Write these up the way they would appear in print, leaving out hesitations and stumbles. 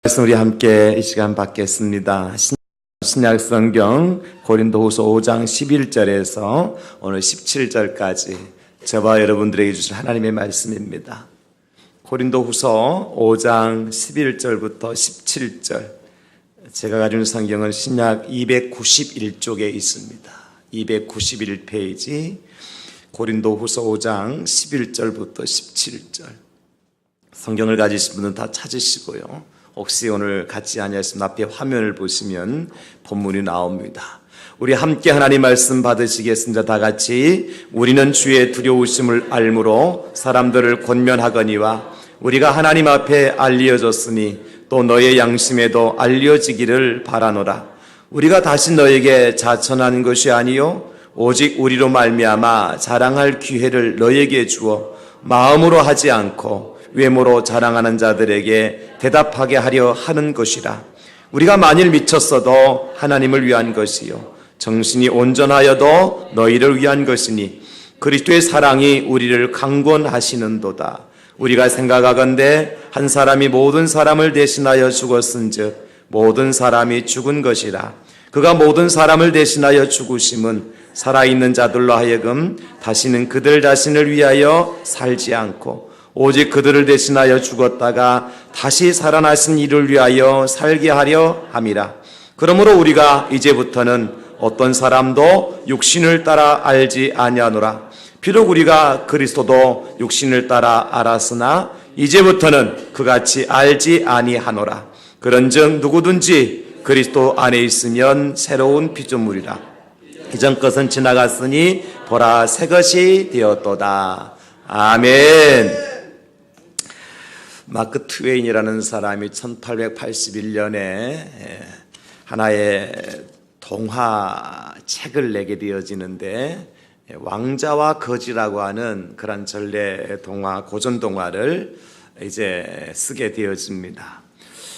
말씀 우리 함께 이 시간 받겠습니다. 신약 성경 고린도후서 5장 11절에서 오늘 17절까지 저와 여러분들에게 주신 하나님의 말씀입니다. 고린도후서 5장 11절부터 17절. 제가 가진 성경은 신약 291쪽에 있습니다. 291페이지 고린도후서 5장 11절부터 17절. 성경을 가지신 분은 다 찾으시고요. 혹시 오늘 같지 아니하시면 앞에 화면을 보시면 본문이 나옵니다. 우리 함께 하나님 말씀 받으시겠습니다. 다 같이. 우리는 주의 두려우심을 알므로 사람들을 권면하거니와 우리가 하나님 앞에 알려졌으니 또 너의 양심에도 알려지기를 바라노라. 우리가 다시 너에게 자천하는 것이 아니요 오직 우리로 말미암아 자랑할 기회를 너에게 주어 마음으로 하지 않고 외모로 자랑하는 자들에게 대답하게 하려 하는 것이라. 우리가 만일 미쳤어도 하나님을 위한 것이요 정신이 온전하여도 너희를 위한 것이니 그리스도의 사랑이 우리를 강권하시는도다. 우리가 생각하건대 한 사람이 모든 사람을 대신하여 죽었은즉 모든 사람이 죽은 것이라. 그가 모든 사람을 대신하여 죽으심은 살아있는 자들로 하여금 다시는 그들 자신을 위하여 살지 않고 오직 그들을 대신하여 죽었다가 다시 살아나신 이를 위하여 살게 하려 함이라. 그러므로 우리가 이제부터는 어떤 사람도 육신을 따라 알지 아니하노라. 비록 우리가 그리스도도 육신을 따라 알았으나 이제부터는 그같이 알지 아니하노라. 그런즉 누구든지 그리스도 안에 있으면 새로운 피조물이라. 이전 것은 지나갔으니 보라 새 것이 되었도다. 아멘. 마크 트웨인이라는 사람이 1881년에 하나의 동화책을 내게 되어지는데 왕자와 거지라고 하는 그런 전래 동화, 고전 동화를 이제 쓰게 되어집니다.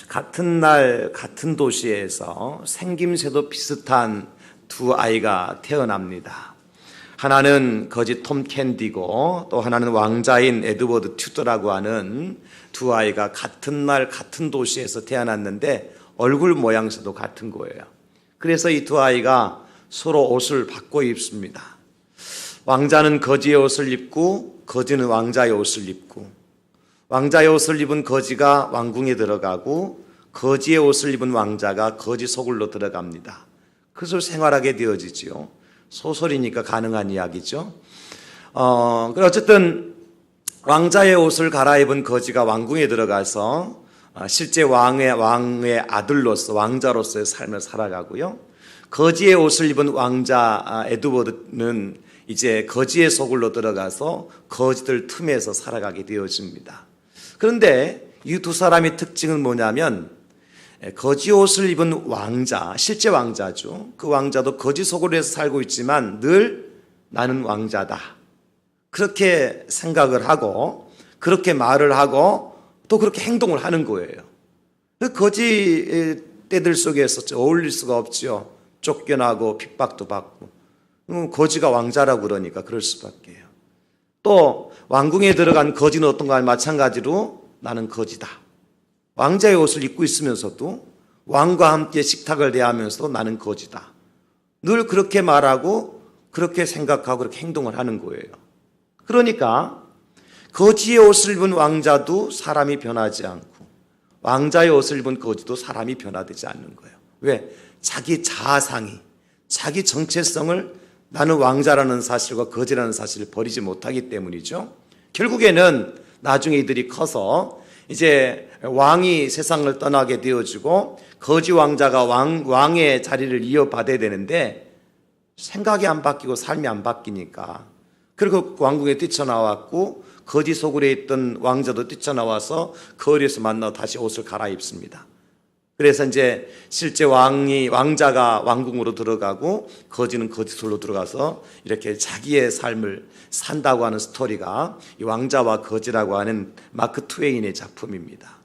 같은 날 같은 도시에서 생김새도 비슷한 두 아이가 태어납니다. 하나는 거지 톰 캔디고 또 하나는 왕자인 에드워드 튜더라고 하는 두 아이가 같은 날 같은 도시에서 태어났는데 얼굴 모양새도 같은 거예요. 그래서 이 두 아이가 서로 옷을 바꿔 입습니다. 왕자는 거지의 옷을 입고 거지는 왕자의 옷을 입고 왕자의 옷을 입은 거지가 왕궁에 들어가고 거지의 옷을 입은 왕자가 거지 소굴로 들어갑니다. 그래서 생활하게 되어지지요. 소설이니까 가능한 이야기죠. 어쨌든 왕자의 옷을 갈아입은 거지가 왕궁에 들어가서 실제 왕의 아들로서 왕자로서의 삶을 살아가고요. 거지의 옷을 입은 왕자 에드워드는 이제 거지의 소굴로 들어가서 거지들 틈에서 살아가게 되어집니다. 그런데 이 두 사람의 특징은 뭐냐면 거지 옷을 입은 왕자, 실제 왕자죠. 그 왕자도 거지 소굴에서 살고 있지만 늘 나는 왕자다. 그렇게 생각을 하고 그렇게 말을 하고 또 그렇게 행동을 하는 거예요. 거지 떼들 속에서 어울릴 수가 없죠. 쫓겨나고 핍박도 받고. 거지가 왕자라고 그러니까 그럴 수밖에 해요. 또 왕궁에 들어간 거지는 어떤가 마찬가지로 나는 거지다. 왕자의 옷을 입고 있으면서도 왕과 함께 식탁을 대하면서도 나는 거지다. 늘 그렇게 말하고 그렇게 생각하고 그렇게 행동을 하는 거예요. 그러니까 거지의 옷을 입은 왕자도 사람이 변하지 않고 왕자의 옷을 입은 거지도 사람이 변화되지 않는 거예요. 왜? 자기 자아상이, 자기 정체성을 나는 왕자라는 사실과 거지라는 사실을 버리지 못하기 때문이죠. 결국에는 나중에 이들이 커서 이제 왕이 세상을 떠나게 되어지고 거지 왕자가 왕의 자리를 이어받아야 되는데 생각이 안 바뀌고 삶이 안 바뀌니까 그리고 왕궁에 뛰쳐나왔고 거지 소굴에 있던 왕자도 뛰쳐나와서 거리에서 만나 다시 옷을 갈아입습니다. 그래서 이제 실제 왕자가 왕궁으로 들어가고 거지는 거지 소굴로 들어가서 이렇게 자기의 삶을 산다고 하는 스토리가 이 왕자와 거지라고 하는 마크 트웨인의 작품입니다.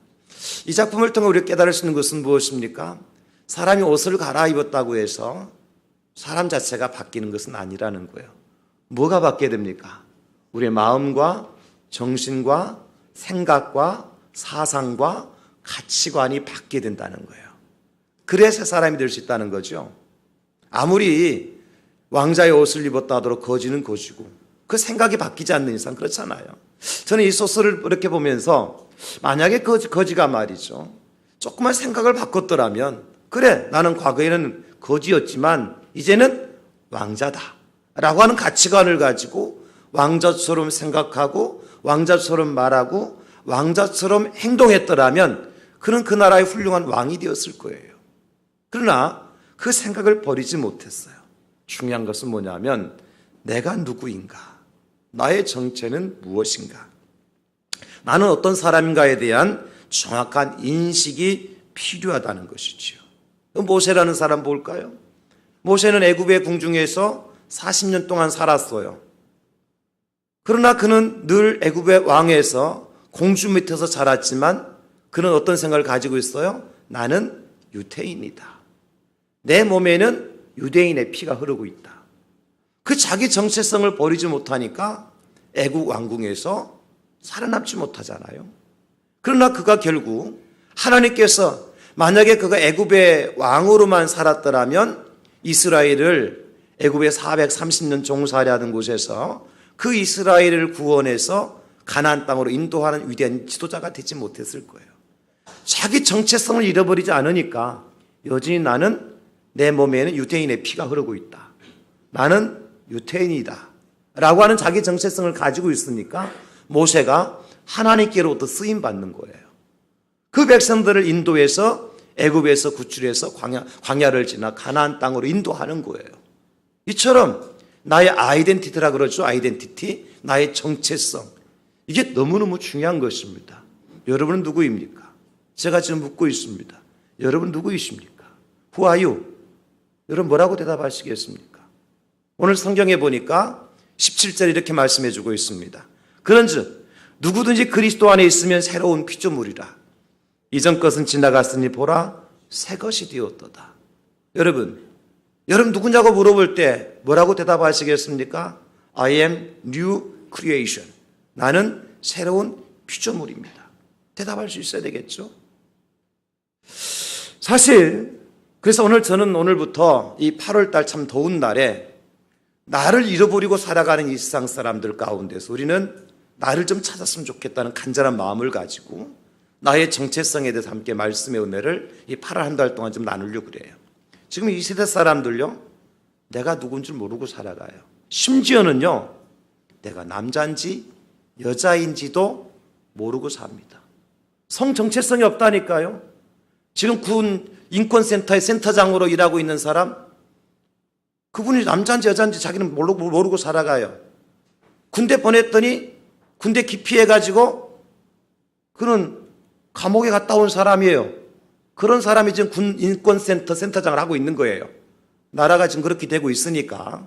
이 작품을 통해 우리가 깨달을 수 있는 것은 무엇입니까? 사람이 옷을 갈아입었다고 해서 사람 자체가 바뀌는 것은 아니라는 거예요. 뭐가 바뀌어야 됩니까? 우리의 마음과 정신과 생각과 사상과 가치관이 바뀌게 된다는 거예요. 그래야 새 사람이 될 수 있다는 거죠. 아무리 왕자의 옷을 입었다 하더라도 거지는 거지고 그 생각이 바뀌지 않는 이상 그렇잖아요. 저는 이 소설을 이렇게 보면서 만약에 거지가 말이죠, 조금만 생각을 바꿨더라면, 그래 나는 과거에는 거지였지만 이제는 왕자다 라고 하는 가치관을 가지고 왕자처럼 생각하고 왕자처럼 말하고 왕자처럼 행동했더라면 그는 그 나라의 훌륭한 왕이 되었을 거예요. 그러나 그 생각을 버리지 못했어요. 중요한 것은 뭐냐면 내가 누구인가, 나의 정체는 무엇인가, 나는 어떤 사람인가에 대한 정확한 인식이 필요하다는 것이지요. 모세라는 사람 볼까요? 모세는 애굽의 궁중에서 40년 동안 살았어요. 그러나 그는 늘 애굽의 왕에서 공주 밑에서 자랐지만 그는 어떤 생각을 가지고 있어요? 나는 유태인이다. 내 몸에는 유대인의 피가 흐르고 있다. 그 자기 정체성을 버리지 못하니까 애굽 왕궁에서 살아남지 못하잖아요. 그러나 그가 결국 하나님께서 만약에 그가 애굽의 왕으로만 살았더라면 이스라엘을 애굽에 430년 종살이하던 곳에서 그 이스라엘을 구원해서 가나안 땅으로 인도하는 위대한 지도자가 되지 못했을 거예요. 자기 정체성을 잃어버리지 않으니까 여전히 나는 내 몸에는 유대인의 피가 흐르고 있다, 나는 유태인이다 라고 하는 자기 정체성을 가지고 있으니까 모세가 하나님께로부터 쓰임받는 거예요. 그 백성들을 인도해서 애굽에서 구출해서 광야를 지나 가나안 땅으로 인도하는 거예요. 이처럼 나의 아이덴티티라 그러죠. 아이덴티티, 나의 정체성, 이게 너무너무 중요한 것입니다. 여러분은 누구입니까? 제가 지금 묻고 있습니다. 여러분 누구이십니까? Who are you? 여러분 뭐라고 대답하시겠습니까? 오늘 성경에 보니까 17절 이렇게 말씀해 주고 있습니다. 그런즉 누구든지 그리스도 안에 있으면 새로운 피조물이라. 이전 것은 지나갔으니 보라 새 것이 되었도다. 여러분 누구냐고 물어볼 때 뭐라고 대답하시겠습니까? I am new creation. 나는 새로운 피조물입니다. 대답할 수 있어야 되겠죠? 사실 그래서 저는 오늘부터 이 8월달 참 더운 날에 나를 잃어버리고 살아가는 이 세상 사람들 가운데서 우리는 나를 좀 찾았으면 좋겠다는 간절한 마음을 가지고 나의 정체성에 대해서 함께 말씀의 은혜를 이 8월 한 달 동안 좀 나누려고 그래요. 지금 이 세대 사람들요, 내가 누군지 모르고 살아가요. 심지어는요, 내가 남자인지 여자인지도 모르고 삽니다. 성 정체성이 없다니까요. 지금 군 인권센터의 센터장으로 일하고 있는 사람, 그분이 남자인지 여자인지 자기는 모르고 살아가요. 군대 보냈더니 군대 기피해가지고 그는 감옥에 갔다 온 사람이에요. 그런 사람이 지금 군 인권센터 센터장을 하고 있는 거예요. 나라가 지금 그렇게 되고 있으니까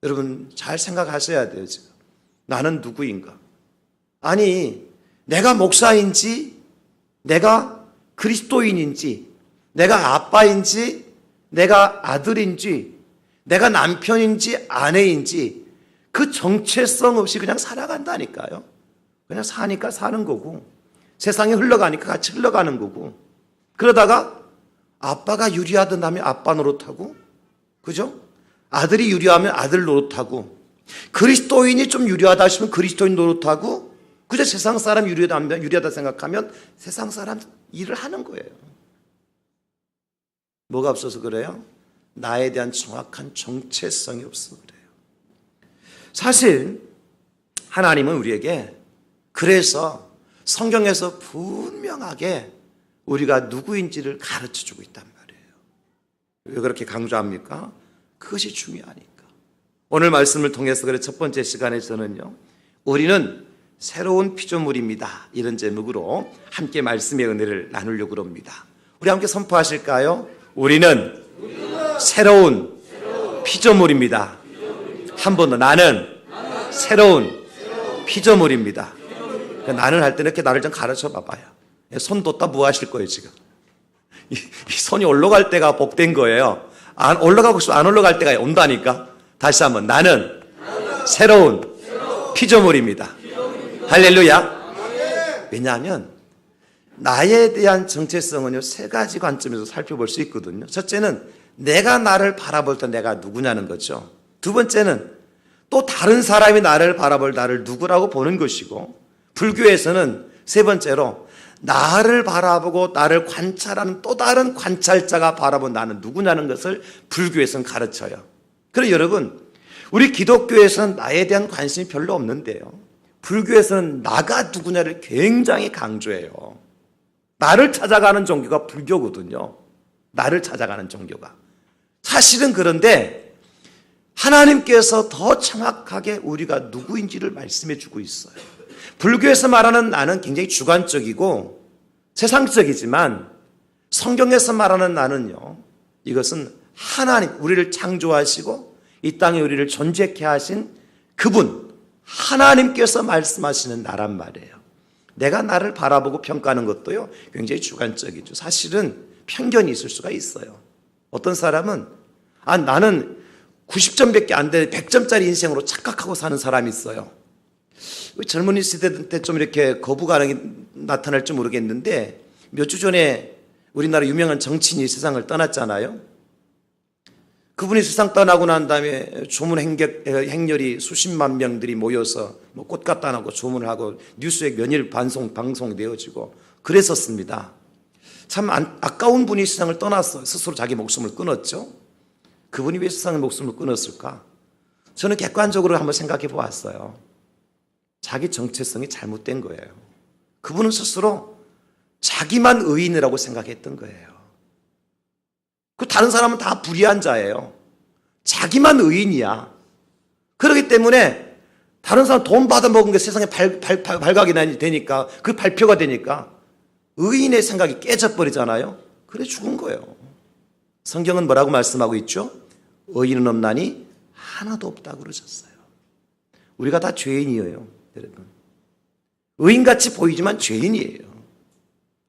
여러분 잘 생각하셔야 돼요. 지금 나는 누구인가? 아니 내가 목사인지, 내가 그리스도인인지, 내가 아빠인지, 내가 아들인지, 내가 남편인지 아내인지 그 정체성 없이 그냥 살아간다니까요. 그냥 사니까 사는 거고, 세상이 흘러가니까 같이 흘러가는 거고, 그러다가 아빠가 유리하던 하면 아빠 노릇하고, 그죠? 아들이 유리하면 아들 노릇하고, 그리스도인이 좀 유리하다 싶으면 그리스도인 노릇하고, 그저 세상 사람 유리하다 생각하면 세상 사람 일을 하는 거예요. 뭐가 없어서 그래요? 나에 대한 정확한 정체성이 없어서 그래요. 사실 하나님은 우리에게 그래서 성경에서 분명하게 우리가 누구인지를 가르쳐주고 있단 말이에요. 왜 그렇게 강조합니까? 그것이 중요하니까. 오늘 말씀을 통해서 그래 첫 번째 시간에 저는요, 우리는 새로운 피조물입니다, 이런 제목으로 함께 말씀의 은혜를 나누려고 합니다. 우리 함께 선포하실까요? 우리는 새로운 피조물입니다. 한 번 더, 나는 새로운 피조물입니다. 나는 할 때 이렇게 나를 좀 가르쳐 봐봐요. 손 뒀다 뭐 하실 거예요 지금? 이 손이 올라갈 때가 복된 거예요. 안 올라가고 싶으면 안 올라갈 때가 온다니까. 다시 한번, 나는 새로운 피조물입니다. 할렐루야. 왜냐하면 나에 대한 정체성은요, 세 가지 관점에서 살펴볼 수 있거든요. 첫째는 내가 나를 바라볼 때 내가 누구냐는 거죠. 두 번째는 또 다른 사람이 나를 바라볼 나를 누구라고 보는 것이고, 불교에서는 세 번째로 나를 바라보고 나를 관찰하는 또 다른 관찰자가 바라본 나는 누구냐는 것을 불교에서는 가르쳐요. 그럼 여러분, 우리 기독교에서는 나에 대한 관심이 별로 없는데요, 불교에서는 나가 누구냐를 굉장히 강조해요. 나를 찾아가는 종교가 불교거든요. 나를 찾아가는 종교가. 사실은 그런데 하나님께서 더 정확하게 우리가 누구인지를 말씀해 주고 있어요. 불교에서 말하는 나는 굉장히 주관적이고 세상적이지만 성경에서 말하는 나는요, 이것은 하나님, 우리를 창조하시고 이 땅에 우리를 존재케 하신 그분 하나님께서 말씀하시는 나란 말이에요. 내가 나를 바라보고 평가하는 것도요, 굉장히 주관적이죠. 사실은 편견이 있을 수가 있어요. 어떤 사람은 나는 90점밖에 안 되는 100점짜리 인생으로 착각하고 사는 사람이 있어요. 젊은이 세대 때 좀 이렇게 거부감이 나타날지 모르겠는데, 몇 주 전에 우리나라 유명한 정치인이 세상을 떠났잖아요. 그분이 세상 떠나고 난 다음에 조문 행렬이 수십만 명들이 모여서 꽃 갖다 놓고 조문을 하고 뉴스에 몇일 방송되어지고 그랬었습니다. 참 아까운 분이 세상을 떠났어요. 스스로 자기 목숨을 끊었죠. 그분이 왜 세상의 목숨을 끊었을까? 저는 객관적으로 한번 생각해 보았어요. 자기 정체성이 잘못된 거예요. 그분은 스스로 자기만 의인이라고 생각했던 거예요. 그 다른 사람은 다 불의한 자예요. 자기만 의인이야. 그렇기 때문에 다른 사람 돈 받아먹은 게 세상에 발각이 되니까, 그 발표가 되니까 의인의 생각이 깨져버리잖아요. 그래 죽은 거예요. 성경은 뭐라고 말씀하고 있죠? 의인은 없나니 하나도 없다고 그러셨어요. 우리가 다 죄인이에요, 여러분. 의인같이 보이지만 죄인이에요.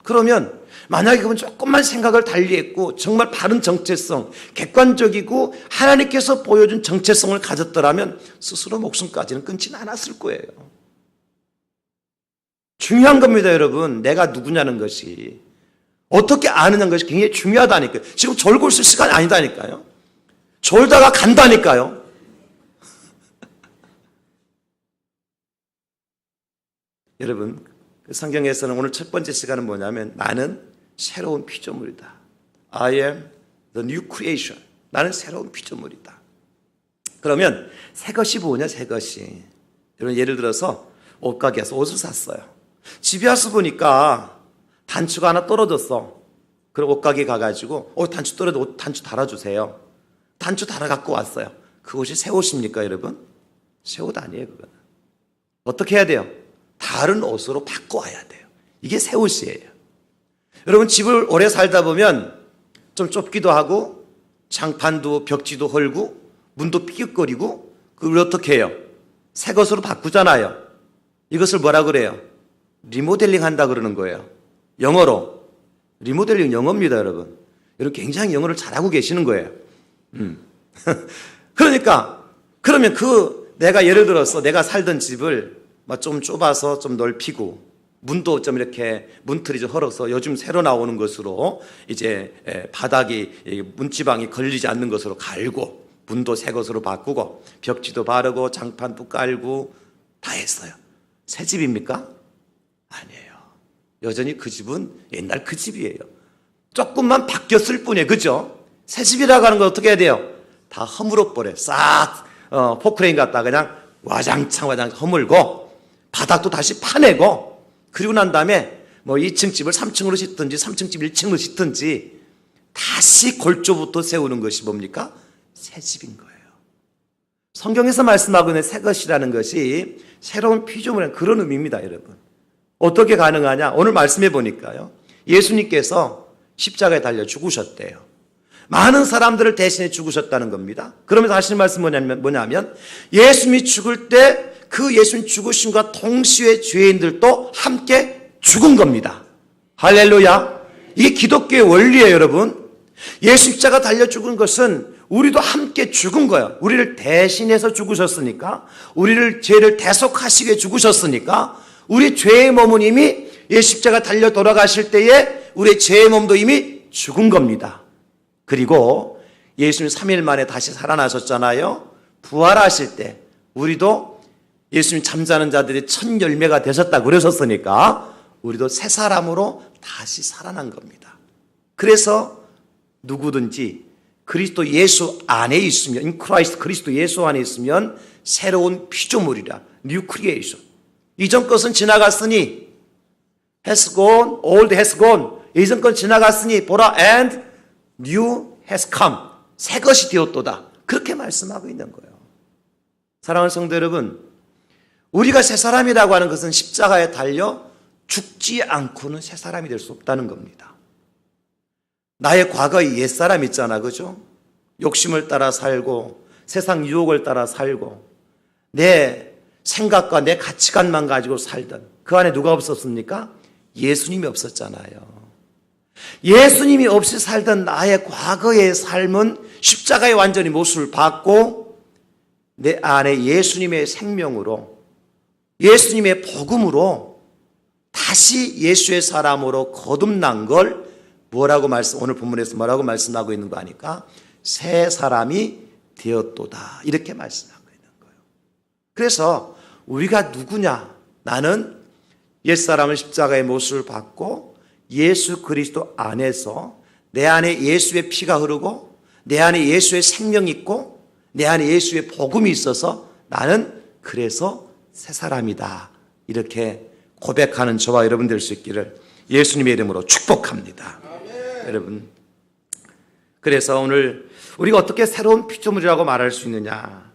그러면 만약에 그분 조금만 생각을 달리했고 정말 바른 정체성, 객관적이고 하나님께서 보여준 정체성을 가졌더라면 스스로 목숨까지는 끊지는 않았을 거예요. 중요한 겁니다, 여러분. 내가 누구냐는 것이, 어떻게 아느냐는 것이 굉장히 중요하다니까요. 지금 졸고 있을 시간이 아니다니까요. 졸다가 간다니까요. 여러분, 성경에서는 오늘 첫 번째 시간은 뭐냐면, 나는 새로운 피조물이다. I am the new creation. 나는 새로운 피조물이다. 그러면 새 것이 뭐냐, 새 것이. 여러분, 예를 들어서 옷가게에서 옷을 샀어요. 집에 와서 보니까 단추가 하나 떨어졌어. 그럼 옷가게 가가지고 단추 떨어져, 옷 단추 달아주세요. 단추 달아갖고 왔어요. 그 옷이 새 옷입니까, 여러분? 새 옷 아니에요, 그거는. 어떻게 해야 돼요? 다른 옷으로 바꿔와야 돼요. 이게 새 옷이에요. 여러분, 집을 오래 살다 보면 좀 좁기도 하고 장판도 벽지도 헐고 문도 삐걱거리고, 그걸 어떻게 해요? 새 것으로 바꾸잖아요. 이것을 뭐라 그래요? 리모델링 한다 그러는 거예요. 영어로. 리모델링 영어입니다, 여러분. 여러분 굉장히 영어를 잘하고 계시는 거예요. 그러면 내가 예를 들어서 내가 살던 집을 좀 좁아서 좀 넓히고, 문도 좀 이렇게 문틀이 좀 헐어서 요즘 새로 나오는 것으로 이제 바닥이 문지방이 걸리지 않는 것으로 갈고, 문도 새 것으로 바꾸고, 벽지도 바르고 장판도 깔고 다 했어요. 새 집입니까? 아니에요. 여전히 그 집은 옛날 그 집이에요. 조금만 바뀌었을 뿐이에요. 그죠? 새 집이라고 하는 건 어떻게 해야 돼요? 다 허물어 버려요. 싹 포크레인 갖다 그냥 와장창 허물고, 바닥도 다시 파내고, 그리고 난 다음에 2층 집을 3층으로 짓든지 3층 집 1층으로 짓든지 다시 골조부터 세우는 것이 뭡니까? 새 집인 거예요. 성경에서 말씀하고 있는 새 것이라는 것이 새로운 피조물의 그런 의미입니다, 여러분. 어떻게 가능하냐? 오늘 말씀해 보니까요, 예수님께서 십자가에 달려 죽으셨대요. 많은 사람들을 대신해 죽으셨다는 겁니다. 그러면서 하시는 말씀은 뭐냐면 예수님이 죽을 때 그 예수님 죽으심과 동시에 죄인들도 함께 죽은 겁니다. 할렐루야. 이게 기독교의 원리예요, 여러분. 예수 십자가 달려 죽은 것은 우리도 함께 죽은 거예요. 우리를 대신해서 죽으셨으니까, 우리를 죄를 대속하시게 죽으셨으니까, 우리 죄의 몸은 이미 예수 십자가 달려 돌아가실 때에 우리의 죄의 몸도 이미 죽은 겁니다. 그리고 예수님 3일 만에 다시 살아나셨잖아요. 부활하실 때 우리도 예수님 잠자는 자들이 첫 열매가 되셨다고 그러셨으니까 우리도 새 사람으로 다시 살아난 겁니다. 그래서 누구든지 그리스도 예수 안에 있으면, in Christ, 그리스도 예수 안에 있으면 새로운 피조물이라, new creation. 이전 것은 지나갔으니, has gone, old has gone. 이전 것 지나갔으니 보라, and new has come. 새 것이 되었도다. 그렇게 말씀하고 있는 거예요. 사랑하는 성도 여러분, 우리가 새 사람이라고 하는 것은 십자가에 달려 죽지 않고는 새 사람이 될 수 없다는 겁니다. 나의 과거의 옛사람 있잖아, 그죠? 욕심을 따라 살고 세상 유혹을 따라 살고 내 생각과 내 가치관만 가지고 살던 그 안에 누가 없었습니까? 예수님이 없었잖아요. 예수님이 없이 살던 나의 과거의 삶은 십자가에 완전히 못을 받고 내 안에 예수님의 생명으로, 예수님의 복음으로 다시 예수의 사람으로 거듭난 걸 오늘 본문에서 뭐라고 말씀하고 있는 거 아니까? 새 사람이 되었도다. 이렇게 말씀하고 있는 거예요. 그래서 우리가 누구냐? 나는 옛사람을 십자가의 못을 받고 예수 그리스도 안에서 내 안에 예수의 피가 흐르고 내 안에 예수의 생명이 있고 내 안에 예수의 복음이 있어서 나는 그래서 새 사람이다. 이렇게 고백하는 저와 여러분 될 수 있기를 예수님의 이름으로 축복합니다. 아멘. 여러분, 그래서 오늘 우리가 어떻게 새로운 피조물이라고 말할 수 있느냐?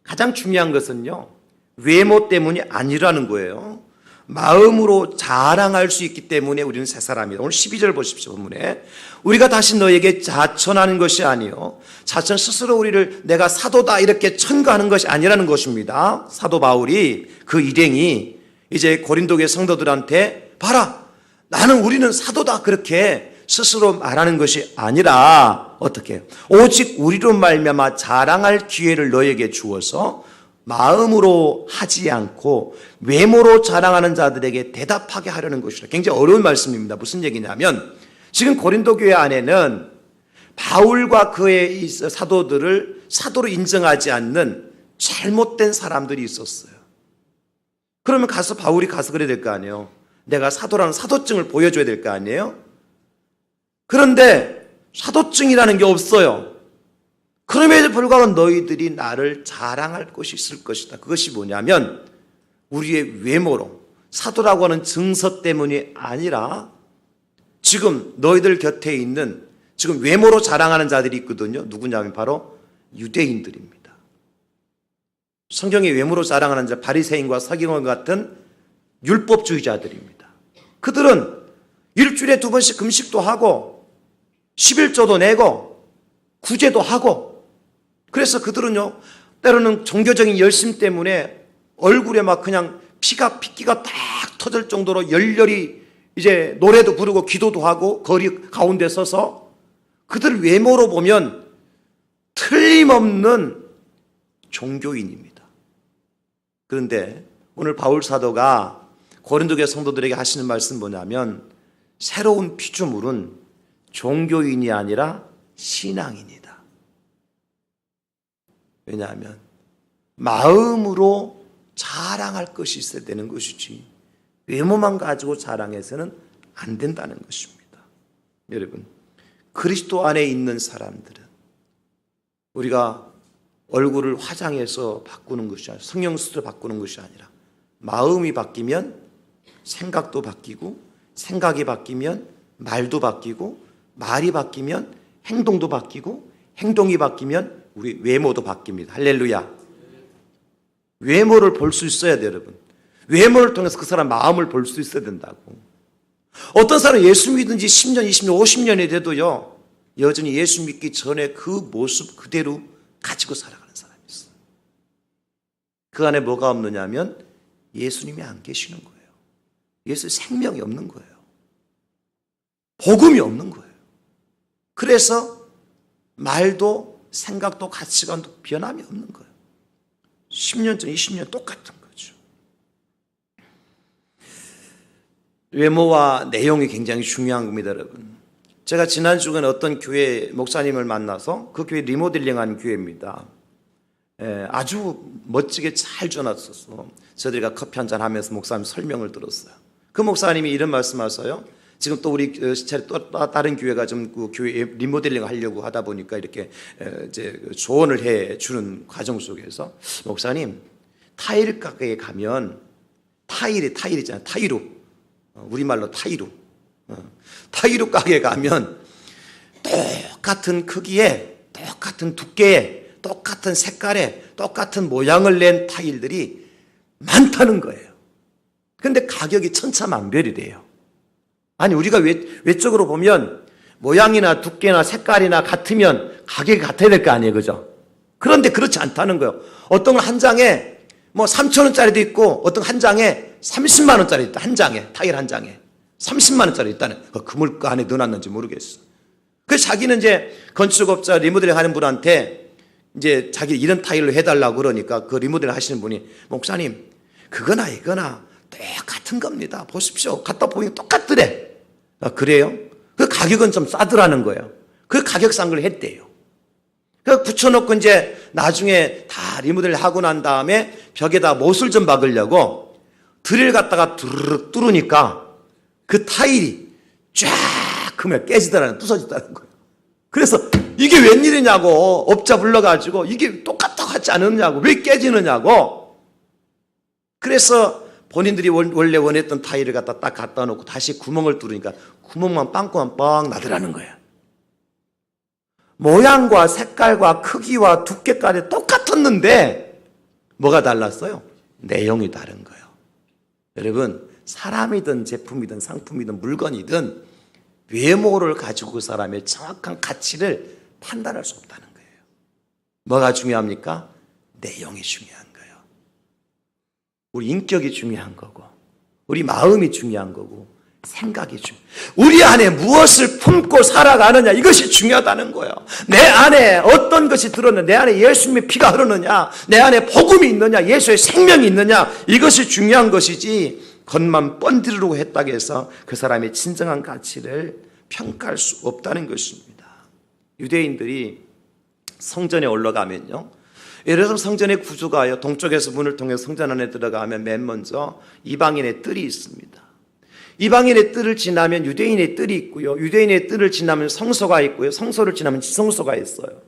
가장 중요한 것은요, 외모 때문이 아니라는 거예요. 마음으로 자랑할 수 있기 때문에 우리는 새 사람이다. 오늘 12절 보십시오. 본문에 우리가 다시 너에게 자천하는 것이 아니요 자천 스스로 우리를 내가 사도다 이렇게 천거하는 것이 아니라는 것입니다. 사도 바울이 그 일행이 이제 고린도교회 성도들한테 봐라, 우리는 사도다 그렇게 스스로 말하는 것이 아니라 어떻게 오직 우리로 말미암아 자랑할 기회를 너에게 주어서 마음으로 하지 않고 외모로 자랑하는 자들에게 대답하게 하려는 것이라. 굉장히 어려운 말씀입니다. 무슨 얘기냐면 지금 고린도 교회 안에는 바울과 그의 사도들을 사도로 인정하지 않는 잘못된 사람들이 있었어요. 그러면 바울이 가서 그래야 될 거 아니에요. 내가 사도라는 사도증을 보여줘야 될 거 아니에요. 그런데 사도증이라는 게 없어요. 그럼에도 불구하고 너희들이 나를 자랑할 것이 있을 것이다. 그것이 뭐냐면 우리의 외모로, 사도라고 하는 증서 때문이 아니라 지금 너희들 곁에 있는 지금 외모로 자랑하는 자들이 있거든요. 누구냐면 바로 유대인들입니다. 성경의 외모로 자랑하는 자, 바리새인과 서기관 같은 율법주의자들입니다. 그들은 일주일에 2번씩 금식도 하고 11조도 내고 구제도 하고, 그래서 그들은요 때로는 종교적인 열심 때문에 얼굴에 막 그냥 핏기가 딱 터질 정도로 열렬히 이제 노래도 부르고 기도도 하고 거리 가운데 서서 그들 외모로 보면 틀림없는 종교인입니다. 그런데 오늘 바울 사도가 고린도교회 성도들에게 하시는 말씀 뭐냐면 새로운 피조물은 종교인이 아니라 신앙인이다. 왜냐하면 마음으로 자랑할 것이 있어야 되는 것이지 외모만 가지고 자랑해서는 안 된다는 것입니다. 여러분, 그리스도 안에 있는 사람들은 우리가 얼굴을 화장해서 바꾸는 것이 아니라 성형수술을 바꾸는 것이 아니라 마음이 바뀌면 생각도 바뀌고 생각이 바뀌면 말도 바뀌고 말이 바뀌면 행동도 바뀌고 행동이 바뀌면 우리 외모도 바뀝니다. 할렐루야. 외모를 볼 수 있어야 돼요, 여러분. 외모를 통해서 그 사람 마음을 볼 수 있어야 된다고. 어떤 사람은 예수 믿은 지 10년, 20년, 50년이 돼도요 여전히 예수 믿기 전에 그 모습 그대로 가지고 살아가는 사람이 있어요. 그 안에 뭐가 없느냐면 예수님이 안 계시는 거예요. 예수 생명이 없는 거예요. 복음이 없는 거예요. 그래서 말도 생각도 가치관도 변함이 없는 거예요. 10년 전, 20년 똑같은 거죠. 외모와 내용이 굉장히 중요한 겁니다, 여러분. 제가 지난 주간에 어떤 교회 목사님을 만나서 그 교회 리모델링한 교회입니다. 아주 멋지게 잘 전화했었어. 저희가 커피 한잔 하면서 목사님 설명을 들었어요. 그 목사님이 이런 말씀하세요. 지금 또 우리 또 다른 교회가 좀 그 교회 리모델링 하려고 하다 보니까 이렇게 이제 조언을 해 주는 과정 속에서 목사님, 타일 가게에 가면 타일이잖아요. 타이루. 우리말로 타이루. 타이루 가게에 가면 똑같은 크기에, 똑같은 두께에, 똑같은 색깔에, 똑같은 모양을 낸 타일들이 많다는 거예요. 그런데 가격이 천차만별이래요. 아니, 우리가 외적으로 보면 모양이나 두께나 색깔이나 같으면 가격이 같아야 될 거 아니에요, 그죠? 그런데 그렇지 않다는 거예요. 어떤 건 한 장에 뭐 3,000원짜리도 있고, 어떤 한 장에 30만 원짜리 있다. 한 장에, 타일 한 장에 30만 원짜리 있다는. 그 물가 안에 넣어놨는지 모르겠어. 그래서 자기는 이제 건축업자 리모델링 하는 분한테 이제 자기 이런 타일로 해달라고 그러니까 그 리모델링 하시는 분이 목사님, 그거나 이거나 똑같은 겁니다. 보십시오. 갖다 보니까 똑같더래. 그래요? 그 가격은 좀 싸더라는 거예요. 그 가격 싼 걸 했대요. 그 붙여놓고 이제 나중에 다 리모델링 하고 난 다음에 벽에다 못을 좀 박으려고 드릴 갖다가 두르륵 뚫으니까 그 타일이 쫙 크면 깨지더라는, 부서지더라는 거예요. 그래서 이게 웬일이냐고 업자 불러가지고 이게 똑같다고 하지 않았냐고, 왜 깨지느냐고. 그래서 본인들이 원래 원했던 타일을 갖다 놓고 다시 구멍을 뚫으니까 구멍만 빵꾸만 뻥 나더라는 거예요. 모양과 색깔과 크기와 두께까지 똑같았는데 뭐가 달랐어요? 내용이 다른 거예요. 여러분, 사람이든 제품이든 상품이든 물건이든 외모를 가지고 그 사람의 정확한 가치를 판단할 수 없다는 거예요. 뭐가 중요합니까? 내용이 중요한 거예요. 우리 인격이 중요한 거고, 우리 마음이 중요한 거고, 생각이 중요해요. 우리 안에 무엇을 품고 살아가느냐, 이것이 중요하다는 거예요. 내 안에 어떤 것이 들었느냐, 내 안에 예수님의 피가 흐르느냐, 내 안에 복음이 있느냐, 예수의 생명이 있느냐, 이것이 중요한 것이지 겉만 번지르고 했다고 해서 그 사람의 진정한 가치를 평가할 수 없다는 것입니다. 유대인들이 성전에 올라가면요, 예를 들어서 성전의 구조가요, 동쪽에서 문을 통해 성전 안에 들어가면 맨 먼저 이방인의 뜰이 있습니다. 이방인의 뜰을 지나면 유대인의 뜰이 있고요, 유대인의 뜰을 지나면 성소가 있고요, 성소를 지나면 지성소가 있어요.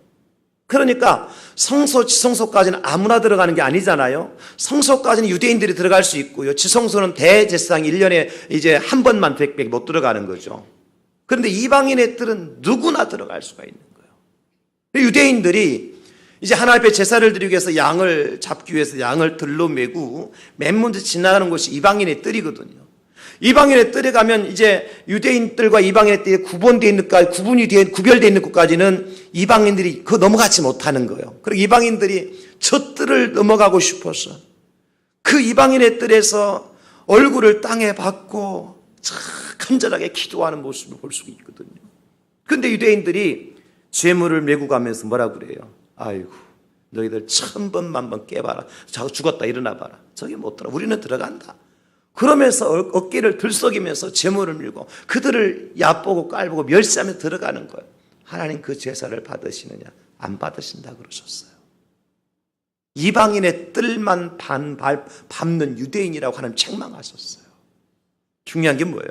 그러니까 성소, 지성소까지는 아무나 들어가는 게 아니잖아요. 성소까지는 유대인들이 들어갈 수 있고요, 지성소는 대제사장이 1년에 이제 한 번만 밖에 못 들어가는 거죠. 그런데 이방인의 뜰은 누구나 들어갈 수가 있는 거예요. 유대인들이 이제 하나님 앞에 제사를 드리기 위해서 양을 잡기 위해서 양을 들로 메고 맨 먼저 지나가는 곳이 이방인의 뜰이거든요. 이방인의 뜰에 가면 이제 유대인 뜰과 이방인의 뜰이 구별되어 있는 곳까지는 이방인들이 그거 넘어가지 못하는 거예요. 그리고 이방인들이 저 뜰을 넘어가고 싶어서 그 이방인의 뜰에서 얼굴을 땅에 박고 간절하게 기도하는 모습을 볼 수 있거든요. 그런데 유대인들이 죄물을 메고 가면서 뭐라고 그래요? 아이고, 너희들 1000번 만번 깨봐라. 자꾸 죽었다 일어나봐라. 저기 못 들어. 우리는 들어간다. 그러면서 어깨를 들썩이면서 제물을 밀고 그들을 얕보고 깔보고 멸시하며 들어가는 거예요. 하나님 그 제사를 받으시느냐? 안 받으신다 그러셨어요. 이방인의 뜰만 밟는 유대인이라고 하나님 책망하셨어요. 중요한 게 뭐예요?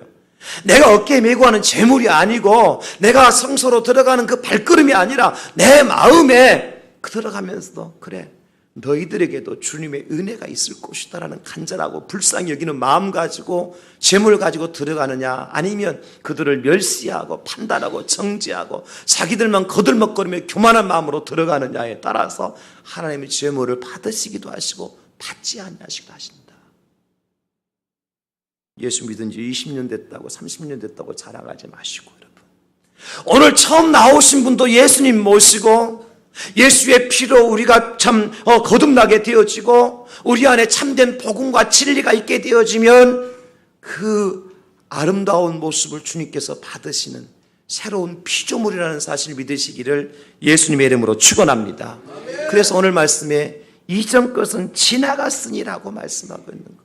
내가 어깨에 메고 하는 제물이 아니고 내가 성소로 들어가는 그 발걸음이 아니라 내 마음에 들어가면서도 그래, 너희들에게도 주님의 은혜가 있을 것이다라는 간절하고 불쌍히 여기는 마음 가지고 제물 가지고 들어가느냐, 아니면 그들을 멸시하고 판단하고 정죄하고 자기들만 거들먹거리며 교만한 마음으로 들어가느냐에 따라서 하나님의 제물을 받으시기도 하시고 받지 않으시기도 하신다. 예수 믿은 지 20년 됐다고 30년 됐다고 자랑하지 마시고, 여러분, 오늘 처음 나오신 분도 예수님 모시고 예수의 피로 우리가 참 거듭나게 되어지고 우리 안에 참된 복음과 진리가 있게 되어지면 그 아름다운 모습을 주님께서 받으시는 새로운 피조물이라는 사실을 믿으시기를 예수님의 이름으로 축원합니다. 그래서 오늘 말씀에 이전 것은 지나갔으니라고 말씀하고 있는 것.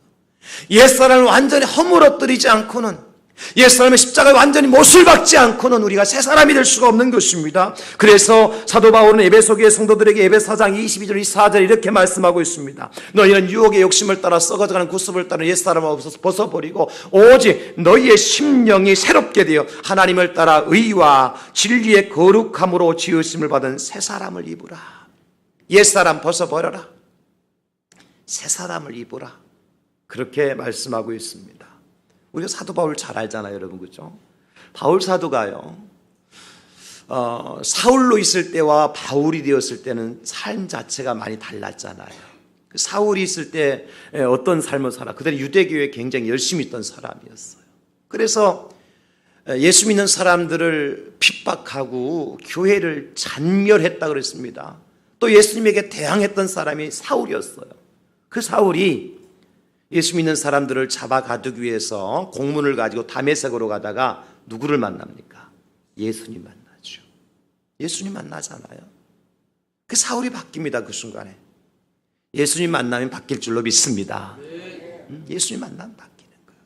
옛사람을 완전히 허물어뜨리지 않고는, 옛사람의 십자가에 완전히 못을 박지 않고는 우리가 새 사람이 될 수가 없는 것입니다. 그래서 사도 바울은 에베소교회 성도들에게 에베소 4장 22절 24절 이렇게 말씀하고 있습니다. 너희는 유혹의 욕심을 따라 썩어져가는 구습을 따른 옛사람을 벗어버리고 오직 너희의 심령이 새롭게 되어 하나님을 따라 의와 진리의 거룩함으로 지으심을 받은 새 사람을 입으라. 옛사람 벗어버려라. 새 사람을 입으라. 그렇게 말씀하고 있습니다. 우리가 사도 바울 잘 알잖아요, 여러분, 그렇죠? 바울 사도가요, 사울로 있을 때와 바울이 되었을 때는 삶 자체가 많이 달랐잖아요. 사울이 있을 때 어떤 삶을 살아? 그들은 유대교에 굉장히 열심히 있던 사람이었어요. 그래서 예수 믿는 사람들을 핍박하고 교회를 잔멸했다 그랬습니다. 또 예수님에게 대항했던 사람이 사울이었어요. 그 사울이 예수 믿는 사람들을 잡아가두기 위해서 공문을 가지고 다메섹으로 가다가 누구를 만납니까? 예수님 만나죠. 예수님 만나잖아요. 그 사울이 바뀝니다. 그 순간에. 예수님 만나면 바뀔 줄로 믿습니다. 예수님 만나면 바뀌는 거예요.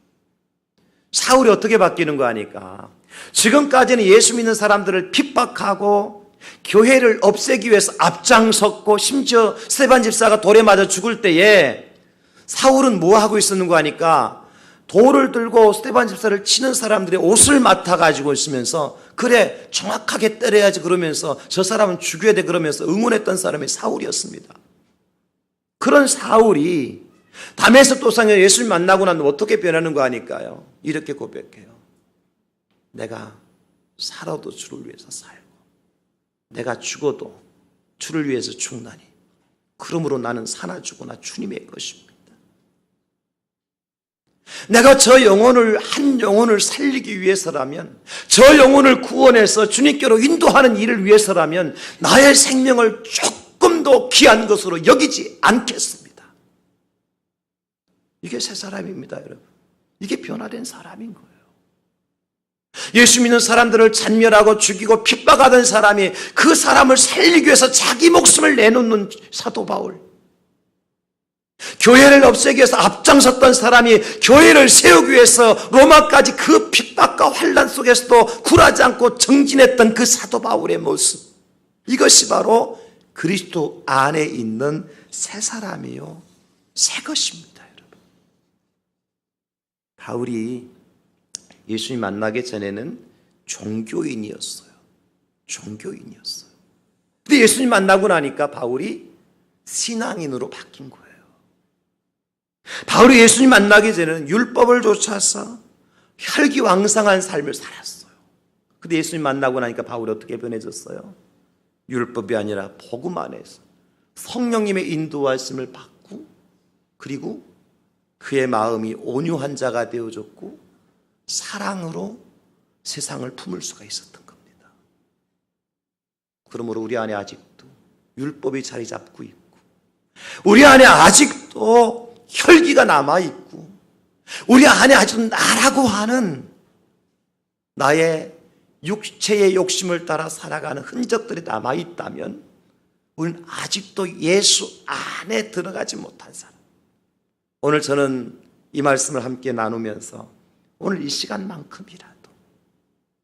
사울이 어떻게 바뀌는 거 아니까? 지금까지는 예수 믿는 사람들을 핍박하고 교회를 없애기 위해서 앞장섰고, 심지어 스데반 집사가 돌에 맞아 죽을 때에 사울은 뭐 하고 있었는 거 하니까 돌을 들고 스데반 집사를 치는 사람들의 옷을 맡아가지고 있으면서, 그래 정확하게 때려야지 그러면서, 저 사람은 죽여야 돼 그러면서 응원했던 사람이 사울이었습니다. 그런 사울이 다메섹 도상에 예수를 만나고 나면 어떻게 변하는 거 아닐까요? 이렇게 고백해요. 내가 살아도 주를 위해서 살고 내가 죽어도 주를 위해서 죽나니 그러므로 나는 사나 죽으나 주님의 것입니다. 내가 저 영혼을, 한 영혼을 살리기 위해서라면, 저 영혼을 구원해서 주님께로 인도하는 일을 위해서라면 나의 생명을 조금도 귀한 것으로 여기지 않겠습니다. 이게 새 사람입니다, 여러분. 이게 변화된 사람인 거예요. 예수 믿는 사람들을 잔멸하고 죽이고 핍박하던 사람이 그 사람을 살리기 위해서 자기 목숨을 내놓는 사도 바울, 교회를 없애기 위해서 앞장섰던 사람이 교회를 세우기 위해서 로마까지 그 핍박과 환난 속에서도 굴하지 않고 정진했던 그 사도 바울의 모습, 이것이 바로 그리스도 안에 있는 새 사람이요, 새 것입니다, 여러분. 바울이 예수님 만나기 전에는 종교인이었어요. 종교인이었어요. 근데 예수님 만나고 나니까 바울이 신앙인으로 바뀐 거예요. 바울이 예수님 만나기 전에는 율법을 쫓아서 혈기왕성한 삶을 살았어요. 근데 예수님 만나고 나니까 바울이 어떻게 변해졌어요? 율법이 아니라 복음 안에서 성령님의 인도하심을 받고, 그리고 그의 마음이 온유한 자가 되어졌고 사랑으로 세상을 품을 수가 있었던 겁니다. 그러므로 우리 안에 아직도 율법이 자리 잡고 있고, 우리 안에 아직도 혈기가 남아있고, 우리 안에 아직도 나라고 하는 나의 육체의 욕심을 따라 살아가는 흔적들이 남아있다면 우리는 아직도 예수 안에 들어가지 못한 사람. 오늘 저는 이 말씀을 함께 나누면서 오늘 이 시간만큼이라도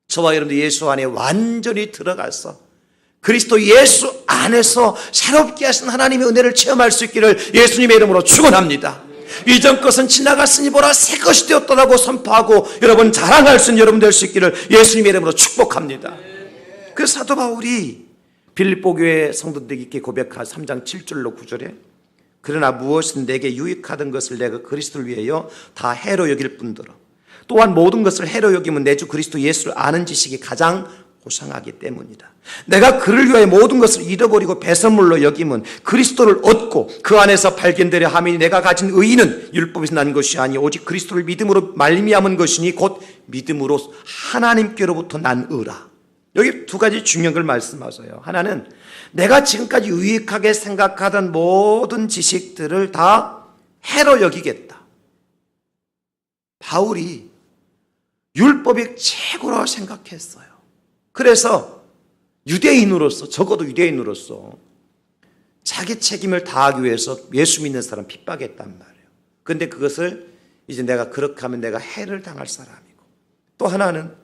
저와 여러분들 예수 안에 완전히 들어가서 그리스도 예수 안에서 새롭게 하신 하나님의 은혜를 체험할 수 있기를 예수님의 이름으로 축원합니다. 이전 것은 지나갔으니 보라 새 것이 되었다고 선포하고 여러분 자랑할 수 있는 여러분 될 수 있기를 예수님의 이름으로 축복합니다. 그래서 사도 바울이 빌립보 교회 성도들에게 이렇게 고백한 3장 7절로 9절에, 그러나 무엇이든 내게 유익하던 것을 내가 그리스도를 위하여 다 해로 여길 뿐더러 또한 모든 것을 해로 여기면 내 주 그리스도 예수를 아는 지식이 가장 고상하기 때문이다. 내가 그를 위하여 모든 것을 잃어버리고 배설물로 여김은 그리스도를 얻고 그 안에서 발견되려 함이니 내가 가진 의의는 율법에서 난 것이 아니 오직 그리스도를 믿음으로 말미암은 것이니 곧 믿음으로 하나님께로부터 난 의라. 여기 두 가지 중요한 걸 말씀하세요. 하나는 내가 지금까지 유익하게 생각하던 모든 지식들을 다 해로 여기겠다. 바울이 율법이 최고라고 생각했어요. 그래서 유대인으로서, 적어도 유대인으로서 자기 책임을 다하기 위해서 예수 믿는 사람 핍박했단 말이에요. 그런데 그것을 이제 내가 그렇게 하면 내가 해를 당할 사람이고, 또 하나는